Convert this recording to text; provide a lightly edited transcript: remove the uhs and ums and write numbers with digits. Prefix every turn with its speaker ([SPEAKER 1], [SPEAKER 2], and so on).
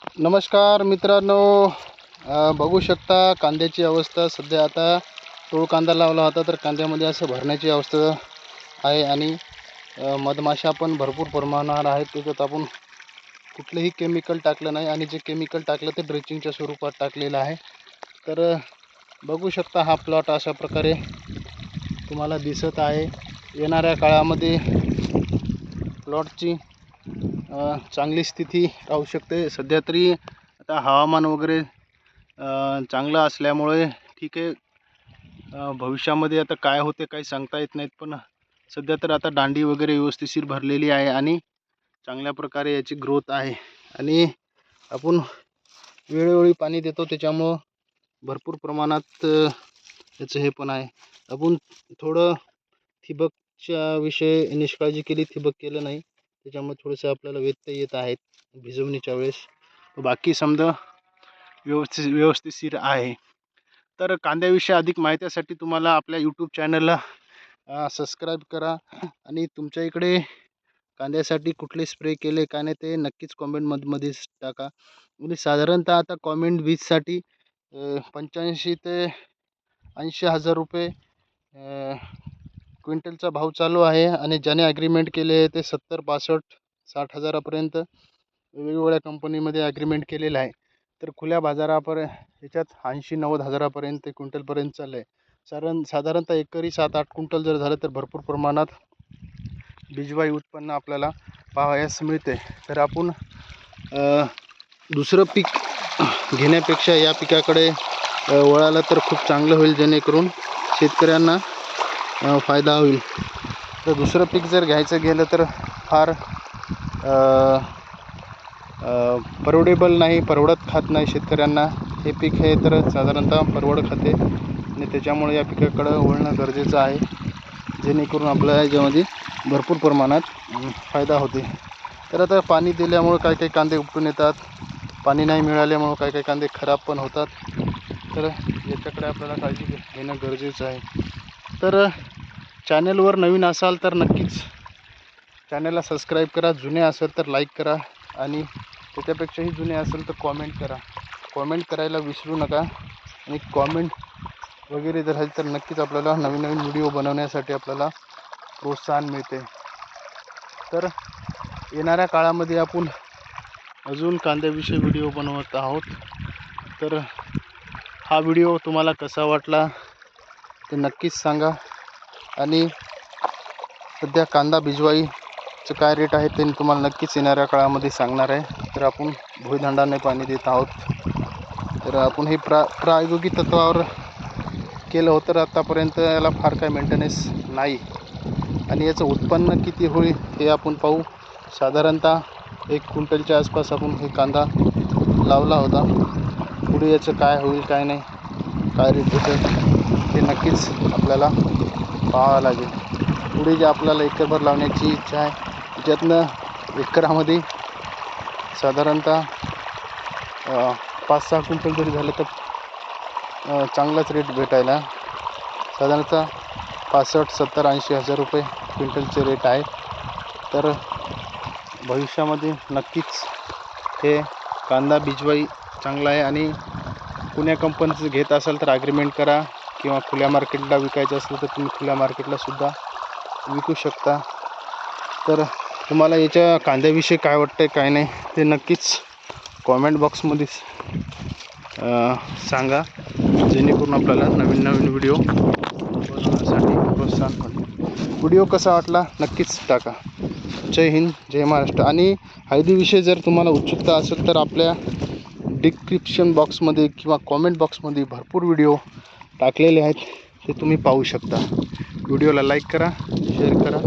[SPEAKER 1] नमस्कार मित्रांनो, बघू शकता कांद्याची अवस्था सध्या. आता तोळ कांदा लावला होता तर कांद्यामध्ये असं भरण्याची अवस्था आहे आणि मधमाशा पण भरपूर प्रमाणावर आहेत. त्याच्यात आपण कुठलेही केमिकल टाकलं नाही आणि जे केमिकल टाकलं ते ड्रेचिंगच्या स्वरूपात टाकलेलं आहे. तर बघू शकता हा प्लॉट अशा प्रकारे तुम्हाला दिसत आहे. येणाऱ्या काळामध्ये प्लॉटची चांगली स्थिती राहू शकते. सध्या तरी आता हवामान वगैरे चांगलं असल्यामुळे ठीक आहे. भविष्यामध्ये आता काय होते काही सांगता येत नाहीत, पण सध्या तर आता दांडी वगैरे व्यवस्थितशीर भरलेली आहे आणि चांगल्या प्रकारे याची ग्रोथ आहे. आणि आपण वेळोवेळी पाणी देतो त्याच्यामुळं भरपूर प्रमाणात याचं हे पण आहे. आपण थोडं ठिबकच्या विषय निष्काळजी केली, ठिबक केलं नाही त्याच्यामुळे थोडंसं आपल्याला व्यत्यय येत आहेत भिजवणीच्या वेळेस. बाकी समजा व्यवस्थितशीर आहे. तर कांद्याविषयी अधिक माहितीसाठी तुम्हाला आपल्या यूट्यूब चॅनलला सबस्क्राईब करा आणि तुमच्या इकडे कांद्यासाठी कुठले स्प्रे केले का नाही ते नक्कीच कॉमेंटमध्ये टाका. म्हणजे साधारणतः आता कॉमेंट 20साठी 85 ते 80 हजार रुपये क्विंटलचा भाव चालू आहे. आणि ज्याने ॲग्रीमेंट केले ते 70, 65, 60 हजारापर्यंत वेगवेगळ्या कंपनीमध्ये ॲग्रीमेंट केलेलं आहे. तर खुल्या बाजारापर्यंत याच्यात 80-90 हजारापर्यंत क्विंटलपर्यंत चाललं आहे. साधारणतः एकरी 7-8 क्विंटल जर झालं तर भरपूर प्रमाणात बिजवाई उत्पन्न आपल्याला पाहावयास मिळते. तर आपण दुसरं पीक घेण्यापेक्षा या पिकाकडे वळाला तर खूप चांगलं होईल, जेणेकरून शेतकऱ्यांना फायदा होईल. तर दुसरं पीक जर घ्यायचं गेलं तर फार परवडेबल नाही, परवडत खात नाही शेतकऱ्यांना. हे पीक हे तर साधारणतः परवड खाते आणि त्याच्यामुळे या पिकाकडं वळणं गरजेचं आहे, जेणेकरून आपल्या याच्यामध्ये भरपूर प्रमाणात फायदा होते. तर आता पाणी दिल्यामुळं काही काही कांदे उपटून येतात, पाणी नाही मिळाल्यामुळं काही काही कांदे खराब पण होतात. तर याच्याकडे आपल्याला काळजी घेणं गरजेचं आहे. तर चॅनलवर नवीन असाल तर नक्कीच चॅनलला सबस्क्राईब करा, जुने असेल तर लाईक करा आणि त्याच्यापेक्षाही जुने असेल तर कॉमेंट करा. कॉमेंट करायला विसरू नका. आणि कॉमेंट वगैरे जर झाली तर नक्कीच आपल्याला नवीन नवीन व्हिडिओ बनवण्यासाठी आपल्याला प्रोत्साहन मिळते. तर येणाऱ्या काळामध्ये आपण अजून कांद्याविषयी व्हिडिओ बनवत आहोत. तर हा व्हिडिओ तुम्हाला कसा वाटला ते नक्कीच सांगा. आणि सध्या कांदा बिजवाईचं काय रेट आहे ते तुम्हाला नक्कीच येणाऱ्या काळामध्ये सांगणार आहे. तर आपण भुईदंडाने पाणी देत आहोत. तर आपण हे प्रायोगिक तत्वावर केलं होतं. आतापर्यंत याला फार काय मेंटेनन्स नाही आणि याचं उत्पन्न किती होईल हे आपण पाहू. साधारणतः 1 क्विंटलच्या आसपास आपण हे कांदा लावला होता. पुढे याचं काय होईल काय नाही, काय रेट होतं हे नक्कीच आपल्याला पाहावं लागेल. पुढे जे आपल्याला एकरभर लावण्याची इच्छा आहे, त्याच्यातनं एकरामध्ये साधारणतः 5-6 क्विंटल जरी झालं तर चांगलाच रेट भेटायला. साधारणतः 65, 70, 80 हजार रुपये क्विंटलचे रेट आहे. तर भविष्यामध्ये नक्कीच हे कांदा बिजवाई चांगला आहे. आणि पुण्या कंपनीचं घेत असाल तर ॲग्रीमेंट करा, किंवा खुल्या मार्केटला विकायचं असेल तर तुम्ही खुल्या मार्केटलासुद्धा विकू शकता. तर तुम्हाला याच्या कांद्याविषयी काय वाटतं आहे काय नाही ते नक्कीच कॉमेंट बॉक्समध्ये सांगा, जेणेकरून आपल्याला नवीन नवीन व्हिडिओ बनवण्यासाठी प्रोत्साहन होईल. व्हिडिओ कसा वाटला नक्कीच टाका. जय हिंद, जय महाराष्ट्र. आणि हळदीविषयी जर तुम्हाला उत्सुकता असेल तर आपल्या डिस्क्रिप्शन बॉक्समध्ये किंवा कॉमेंट बॉक्समध्ये भरपूर व्हिडिओ टाकलेले आहेत, ते तुम्ही पाहू शकता. व्हिडिओला लाईक करा, शेअर करा.